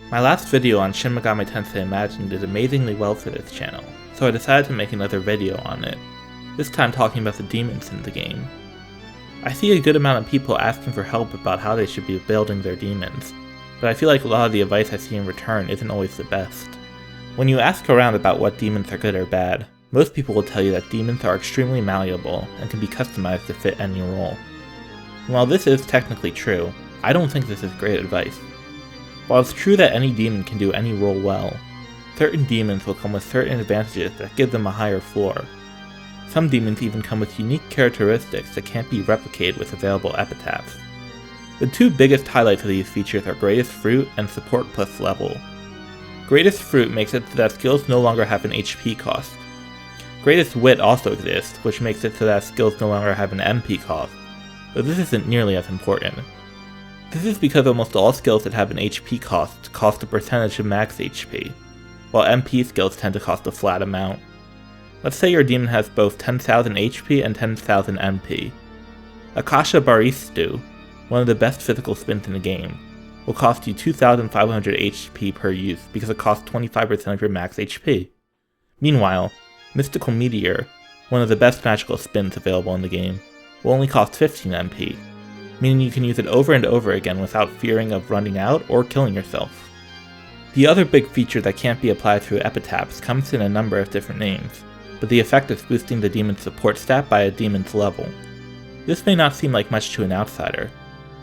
My last video on Shin Megami Tensei Imagined did amazingly well for this channel, so I decided to make another video on it, this time talking about the demons in the game. I see a good amount of people asking for help about how they should be building their demons, but I feel like a lot of the advice I see in return isn't always the best. When you ask around about what demons are good or bad, most people will tell you that demons are extremely malleable and can be customized to fit any role. And while this is technically true, I don't think this is great advice. While it's true that any demon can do any role well, certain demons will come with certain advantages that give them a higher floor. Some demons even come with unique characteristics that can't be replicated with available epitaphs. The two biggest highlights of these features are Greatest Fruit and Support plus Level. Greatest Fruit makes it so that skills no longer have an HP cost. Greatest Wit also exists, which makes it so that skills no longer have an MP cost, but this isn't nearly as important. This is because almost all skills that have an HP cost a percentage of max HP, while MP skills tend to cost a flat amount. Let's say your demon has both 10,000 HP and 10,000 MP. Akasha Baristu, one of the best physical spins in the game, will cost you 2,500 HP per use because it costs 25% of your max HP. Meanwhile, Mystical Meteor, one of the best magical spins available in the game, will only cost 15 MP, meaning you can use it over and over again without fearing of running out or killing yourself. The other big feature that can't be applied through epitaphs comes in a number of different names, but the effect is boosting the demon's support stat by a demon's level. This may not seem like much to an outsider,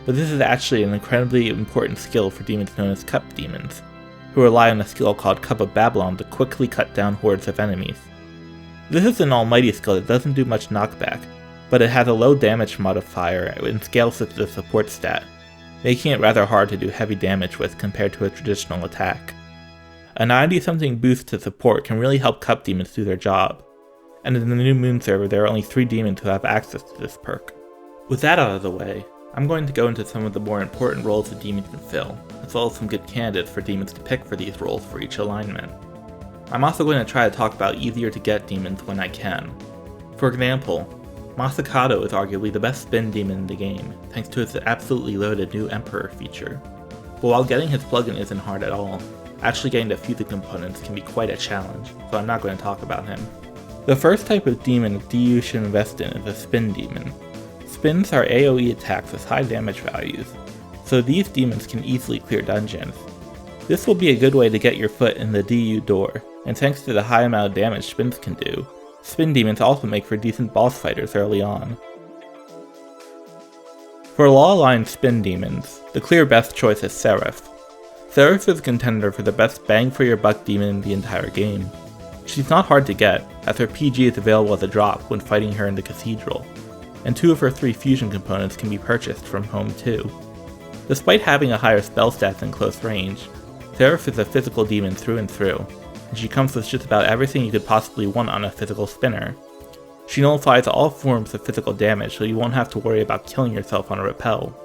but this is actually an incredibly important skill for demons known as Cup Demons, who rely on a skill called Cup of Babylon to quickly cut down hordes of enemies. This is an almighty skill that doesn't do much knockback, but it has a low damage modifier and scales with the support stat, making it rather hard to do heavy damage with compared to a traditional attack. A 90-something boost to support can really help Cup Demons do their job, and in the new Moon server there are only 3 demons who have access to this perk. With that out of the way, I'm going to go into some of the more important roles a demon can fill, as well as some good candidates for demons to pick for these roles for each alignment. I'm also going to try to talk about easier to get demons when I can. For example, Masakado is arguably the best spin demon in the game, thanks to its absolutely loaded new Emperor feature. But while getting his plugin isn't hard at all, actually getting to fuse the components can be quite a challenge, so I'm not going to talk about him. The first type of demon DU should invest in is a spin demon. Spins are AoE attacks with high damage values, so these demons can easily clear dungeons. This will be a good way to get your foot in the DU door, and thanks to the high amount of damage spins can do, spin demons also make for decent boss fighters early on. For law-aligned spin demons, the clear best choice is Seraph. Seraph is a contender for the best bang for your buck demon in the entire game. She's not hard to get, as her PG is available as a drop when fighting her in the Cathedral, and 2 of her 3 fusion components can be purchased from home too. Despite having a higher spell stat than close range, Seraph is a physical demon through and through, and she comes with just about everything you could possibly want on a physical spinner. She nullifies all forms of physical damage, so you won't have to worry about killing yourself on a repel.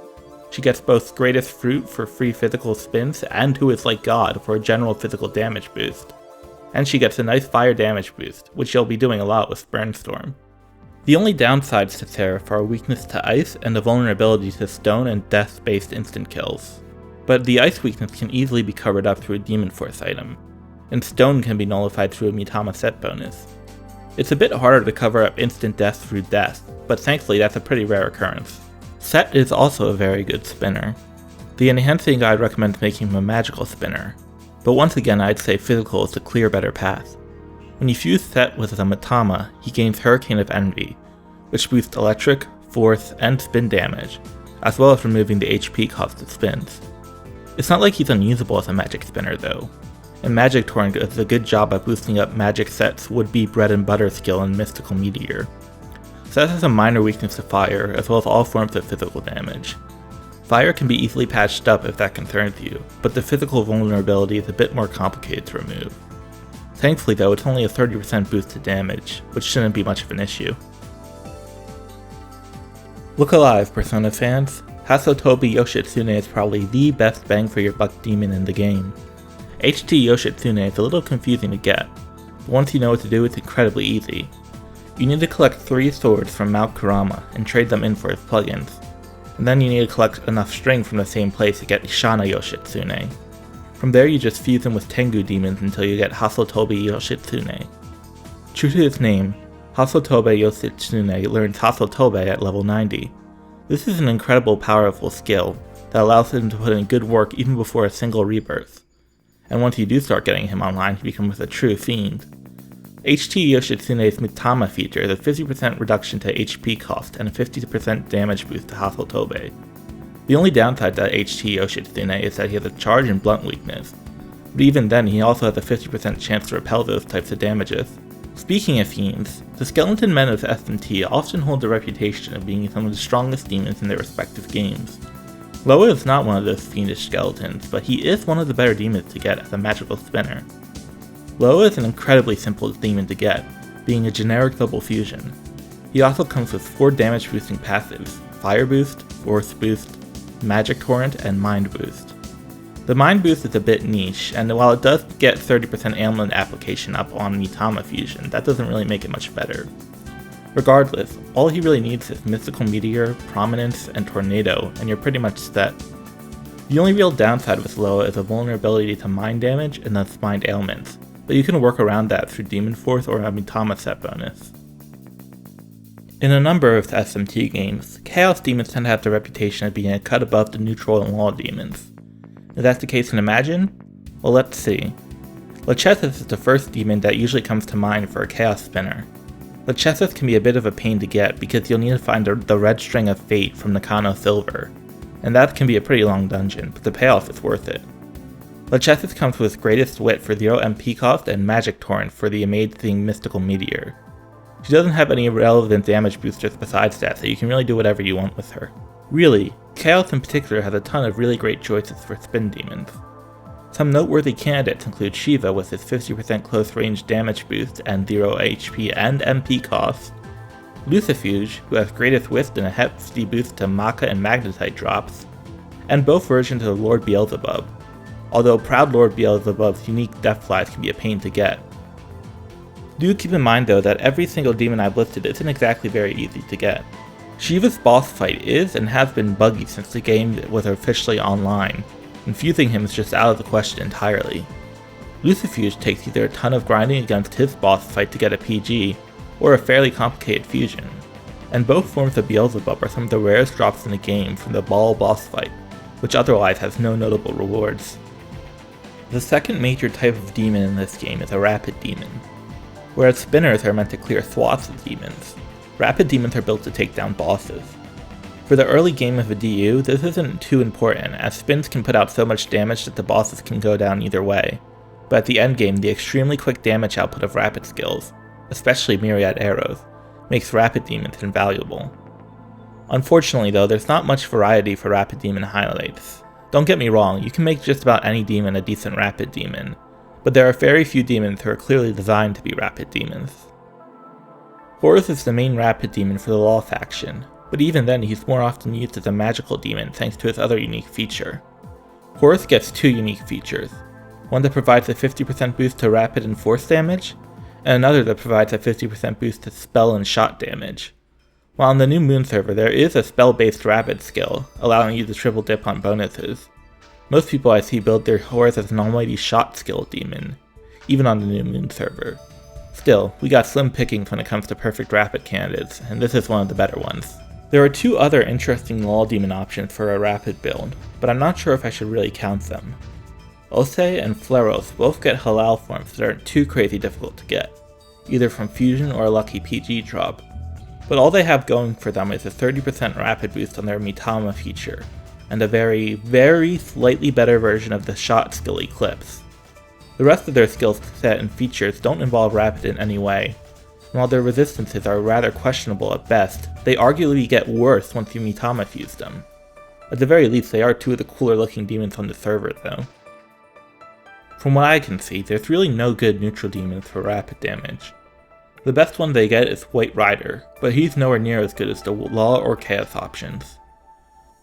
She gets both Greatest Fruit for free physical spins and Who is Like God for a general physical damage boost. And she gets a nice fire damage boost, which you'll be doing a lot with Burnstorm. The only downsides to Seraph are a weakness to ice and a vulnerability to stone and death-based instant kills. But the ice weakness can easily be covered up through a Demon Force item, and stone can be nullified through a Mitama set bonus. It's a bit harder to cover up instant death through death, but thankfully that's a pretty rare occurrence. Set is also a very good spinner. The enhancing guide recommends making him a magical spinner, but once again I'd say physical is the clear better path. When you fuse Set with a Mitama, he gains Hurricane of Envy, which boosts electric, force, and spin damage, as well as removing the HP cost of spins. It's not like he's unusable as a magic spinner though, and Magic Torrent does a good job at boosting up Magic Set's would-be bread and butter skill in Mystical Meteor. Set has a minor weakness to fire, as well as all forms of physical damage. Fire can be easily patched up if that concerns you, but the physical vulnerability is a bit more complicated to remove. Thankfully though, it's only a 30% boost to damage, which shouldn't be much of an issue. Look alive, Persona fans! Hasotobi Yoshitsune is probably the best bang for your buck demon in the game. HT Yoshitsune is a little confusing to get, but once you know what to do it's incredibly easy. You need to collect 3 swords from Mount Kurama and trade them in for his plugins, and then you need to collect enough string from the same place to get Ishana Yoshitsune. From there you just fuse him with Tengu demons until you get Hasotobe Yoshitsune. True to his name, Hasotobe Yoshitsune learns Hasotobe at level 90. This is an incredible powerful skill that allows him to put in good work even before a single rebirth. And once you do start getting him online, he becomes a true fiend. HT Yoshitsune's Mitama feature is a 50% reduction to HP cost and a 50% damage boost to Hasotobe. The only downside to HT Yoshitsune is that he has a charge and blunt weakness, but even then he also has a 50% chance to repel those types of damages. Speaking of fiends, the skeleton men of SMT often hold the reputation of being some of the strongest demons in their respective games. Loa is not one of those fiendish skeletons, but he is one of the better demons to get as a magical spinner. Loa is an incredibly simple demon to get, being a generic double fusion. He also comes with 4 damage boosting passives: Fire Boost, Force Boost, Magic Torrent, and Mind Boost. The Mind Boost is a bit niche, and while it does get 30% ailment application up on Mitama fusion, that doesn't really make it much better. Regardless, all he really needs is Mystical Meteor, Prominence, and Tornado, and you're pretty much set. The only real downside with Loa is a vulnerability to mind damage and thus mind ailments, but you can work around that through Demon Force or a Mitama set bonus. In a number of SMT games, Chaos Demons tend to have the reputation of being a cut above the neutral and wall demons. Is that the case in Imagine? Well, let's see. Lachesis is the first demon that usually comes to mind for a Chaos Spinner. Lachesis can be a bit of a pain to get because you'll need to find the Red String of Fate from Nakano Silver, and that can be a pretty long dungeon, but the payoff is worth it. Lachesis comes with Greatest Wit for 0 MP cost and Magic Torrent for the amazing Mystical Meteor. She doesn't have any relevant damage boosters besides that, so you can really do whatever you want with her. Really, Chaos in particular has a ton of really great choices for spin demons. Some noteworthy candidates include Shiva with his 50% close range damage boost and 0 HP and MP cost, Lucifuge, who has Greatest Wit and a hefty boost to Maka and Magnetite drops, and both versions of Lord Beelzebub, although Proud Lord Beelzebub's unique Deathflies can be a pain to get. Do keep in mind though that every single demon I've listed isn't exactly very easy to get. Shiva's boss fight is and has been buggy since the game was officially online, and fusing him is just out of the question entirely. Lucifuge takes either a ton of grinding against his boss fight to get a PG, or a fairly complicated fusion, and both forms of Beelzebub are some of the rarest drops in the game from the Ball boss fight, which otherwise has no notable rewards. The second major type of demon in this game is a Rapid Demon. Whereas spinners are meant to clear swaths of demons, rapid demons are built to take down bosses. For the early game of a DU, this isn't too important, as spins can put out so much damage that the bosses can go down either way, but at the end game, the extremely quick damage output of rapid skills, especially Myriad Arrows, makes rapid demons invaluable. Unfortunately though, there's not much variety for rapid demon highlights. Don't get me wrong, you can make just about any demon a decent rapid demon, but there are very few demons who are clearly designed to be rapid demons. Horus is the main rapid demon for the Law faction, but even then he's more often used as a magical demon thanks to his other unique feature. Horus gets 2 unique features, one that provides a 50% boost to rapid and force damage, and another that provides a 50% boost to spell and shot damage. While on the new Moon server there is a spell-based rapid skill, allowing you to triple dip on bonuses, most people I see build their Horus as an almighty shot skill demon, even on the new Moon server. Still, we got slim pickings when it comes to perfect rapid candidates, and this is one of the better ones. There are 2 other interesting Law demon options for a rapid build, but I'm not sure if I should really count them. Ose and Fleros both get Halal forms that aren't too crazy difficult to get, either from fusion or a lucky PG drop, but all they have going for them is a 30% rapid boost on their Mitama feature, and a very, very slightly better version of the shot skill Eclipse. The rest of their skill set and features don't involve rapid in any way, and while their resistances are rather questionable at best, they arguably get worse once you Mitama fuse them. At the very least, they are 2 of the cooler looking demons on the server though. From what I can see, there's really no good neutral demons for rapid damage. The best one they get is White Rider, but he's nowhere near as good as the Law or Chaos options.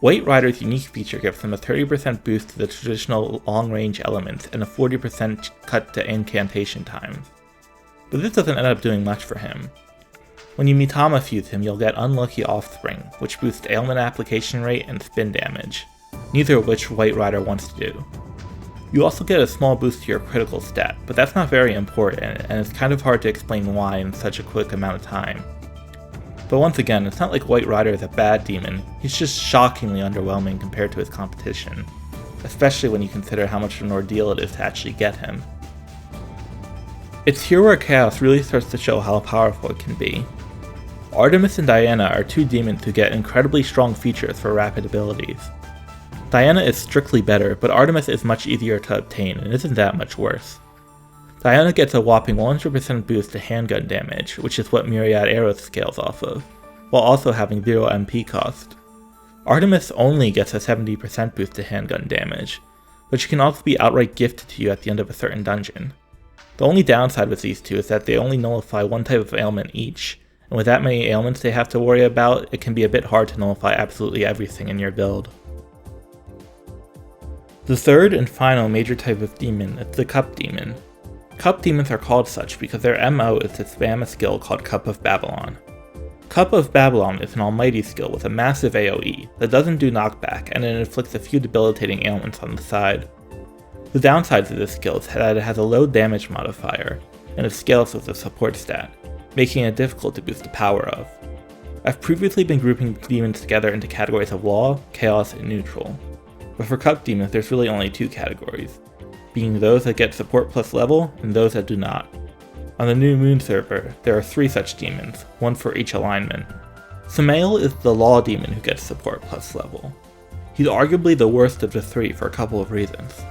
White Rider's unique feature gives them a 30% boost to the traditional long-range elements and a 40% cut to incantation time. But this doesn't end up doing much for him. When you Mitama fuse him, you'll get Unlucky Offspring, which boosts ailment application rate and spin damage, neither of which White Rider wants to do. You also get a small boost to your critical stat, but that's not very important, and it's kind of hard to explain why in such a quick amount of time. But once again, it's not like White Rider is a bad demon, he's just shockingly underwhelming compared to his competition, especially when you consider how much of an ordeal it is to actually get him. It's here where Chaos really starts to show how powerful it can be. Artemis and Diana are two demons who get incredibly strong features for rapid abilities. Diana is strictly better, but Artemis is much easier to obtain and isn't that much worse. Diana gets a whopping 100% boost to handgun damage, which is what Myriad Arrows scales off of, while also having 0 MP cost. Artemis only gets a 70% boost to handgun damage, but she can also be outright gifted to you at the end of a certain dungeon. The only downside with these two is that they only nullify one type of ailment each, and with that many ailments they have to worry about, it can be a bit hard to nullify absolutely everything in your build. The third and final major type of demon is the Cup Demon. Cup Demons are called such because their MO is to spam a skill called Cup of Babylon. Cup of Babylon is an almighty skill with a massive AoE that doesn't do knockback and it inflicts a few debilitating ailments on the side. The downsides of this skill is that it has a low damage modifier, and it scales with a support stat, making it difficult to boost the power of. I've previously been grouping demons together into categories of Law, Chaos, and Neutral, but for Cup Demons there's really only two categories, being those that get support plus level and those that do not. On the New Moon server, there are 3 such demons, one for each alignment. Samael is the Law demon who gets support plus level. He's arguably the worst of the 3 for a couple of reasons.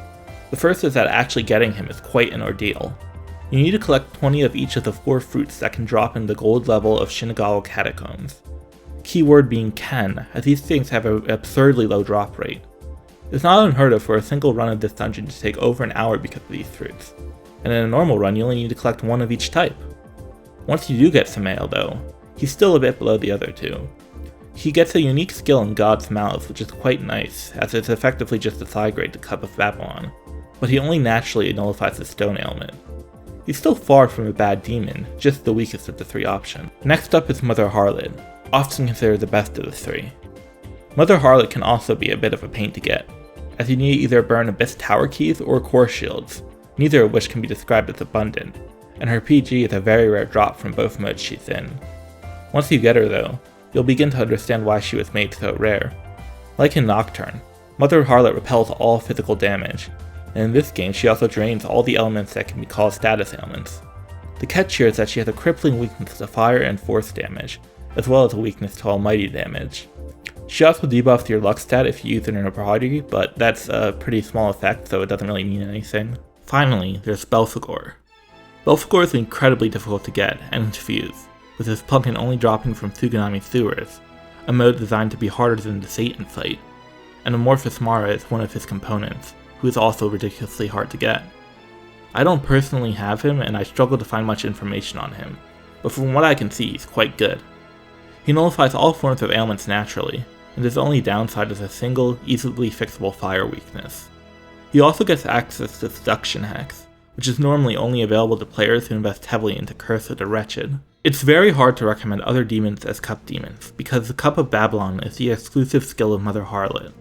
The first is that actually getting him is quite an ordeal. You need to collect 20 of each of the 4 fruits that can drop in the gold level of Shinagawa Catacombs. Keyword being can, as these things have an absurdly low drop rate. It's not unheard of for a single run of this dungeon to take over an hour because of these fruits, and in a normal run you only need to collect 1 of each type. Once you do get Samael though, he's still a bit below the other 2. He gets a unique skill in God's Mouth, which is quite nice, as it's effectively just a side grade to Cup of Babylon, but he only naturally nullifies the stone ailment. He's still far from a bad demon, just the weakest of the 3 options. Next up is Mother Harlot, often considered the best of the 3. Mother Harlot can also be a bit of a pain to get, as you need to either burn Abyss Tower Keys or Core Shields, neither of which can be described as abundant, and her PG is a very rare drop from both modes she's in. Once you get her though, you'll begin to understand why she was made so rare. Like in Nocturne, Mother Harlot repels all physical damage, and in this game she also drains all the elements that can be called status ailments. The catch here is that she has a crippling weakness to fire and force damage, as well as a weakness to almighty damage. She also debuffs your luck stat if you use it in a party, but that's a pretty small effect, so it doesn't really mean anything. Finally, there's Belphegor. Belphegor is incredibly difficult to get and to fuse, with his pumpkin only dropping from Tsuganami Sewers, a mode designed to be harder than the Satan fight, and Amorphous Mara is one of his components, who is also ridiculously hard to get. I don't personally have him, and I struggle to find much information on him, but from what I can see, he's quite good. He nullifies all forms of ailments naturally, and his only downside is a single, easily fixable fire weakness. He also gets access to Seduction Hex, which is normally only available to players who invest heavily into Curse of the Wretched. It's very hard to recommend other demons as Cup Demons, because the Cup of Babylon is the exclusive skill of Mother Harlot,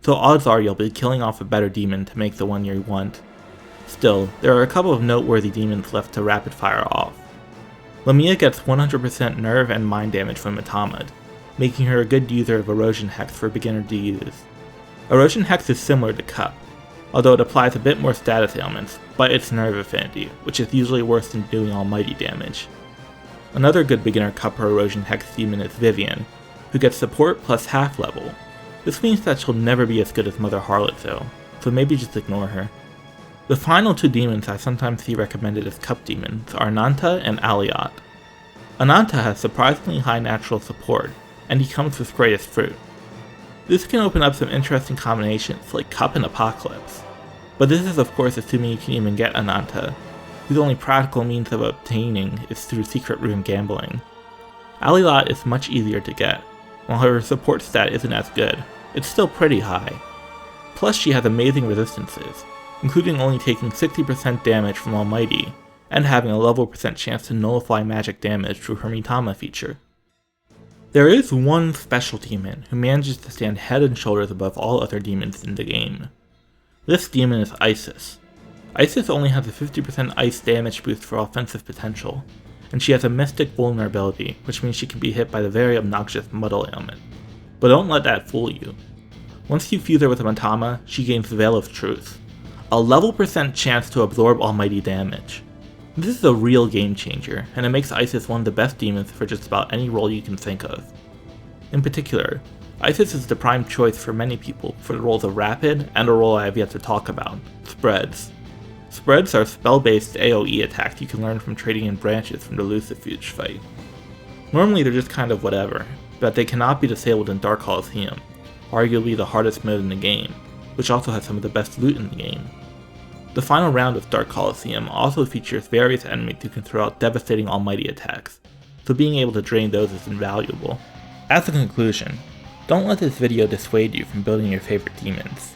so odds are you'll be killing off a better demon to make the one you want. Still, there are a couple of noteworthy demons left to rapid fire off. Lamia gets 100% nerve and mind damage from Matamud, making her a good user of Erosion Hex for a beginner to use. Erosion Hex is similar to Cup, although it applies a bit more status ailments, but it's nerve affinity, which is usually worse than doing almighty damage. Another good beginner Cup or Erosion Hex demon is Vivian, who gets support plus half level. This means that she'll never be as good as Mother Harlot though, so maybe just ignore her. The final 2 demons I sometimes see recommended as Cup demons are Nanta and Aliat. Ananta has surprisingly high natural support, and he comes with Greatest Fruit. This can open up some interesting combinations like Cup and Apocalypse, but this is of course assuming you can even get Ananta, whose only practical means of obtaining is through secret room gambling. Aliat is much easier to get, while her support stat isn't as good, it's still pretty high. Plus she has amazing resistances, including only taking 60% damage from Almighty, and having a level % chance to nullify magic damage through her Mitama feature. There is one special demon who manages to stand head and shoulders above all other demons in the game. This demon is Isis. Isis only has a 50% ice damage boost for offensive potential, and she has a mystic vulnerability, which means she can be hit by the very obnoxious muddle ailment. But don't let that fool you. Once you fuse her with a Matama, she gains Veil of Truth, a level % chance to absorb almighty damage. This is a real game changer, and it makes Isis one of the best demons for just about any role you can think of. In particular, Isis is the prime choice for many people for the roles of Rapid and a role I have yet to talk about, Spreads. Spreads are spell-based AoE attacks you can learn from trading in branches from the Lucifuge fight. Normally they're just kind of whatever, but they cannot be disabled in Dark Coliseum, arguably the hardest mode in the game, which also has some of the best loot in the game. The final round of Dark Coliseum also features various enemies who can throw out devastating almighty attacks, so being able to drain those is invaluable. As a conclusion, don't let this video dissuade you from building your favorite demons.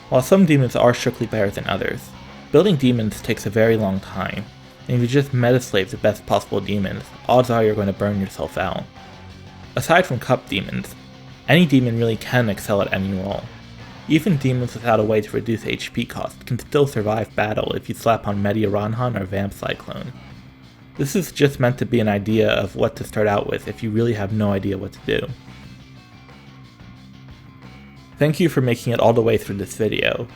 While some demons are strictly better than others, building demons takes a very long time, and if you just meta-slave the best possible demons, odds are you're going to burn yourself out. Aside from cup demons, any demon really can excel at any role. Even demons without a way to reduce HP cost can still survive battle if you slap on Mediaranhan or Vamp Cyclone. This is just meant to be an idea of what to start out with if you really have no idea what to do. Thank you for making it all the way through this video.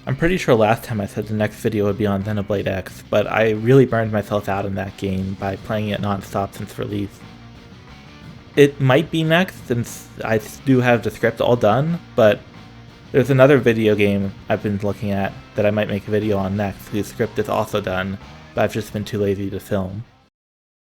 I'm pretty sure last time I said the next video would be on Xenoblade X, but I really burned myself out in that game by playing it non-stop since release. It might be next since I do have the script all done, but there's another video game I've been looking at that I might make a video on next whose script is also done, but I've just been too lazy to film.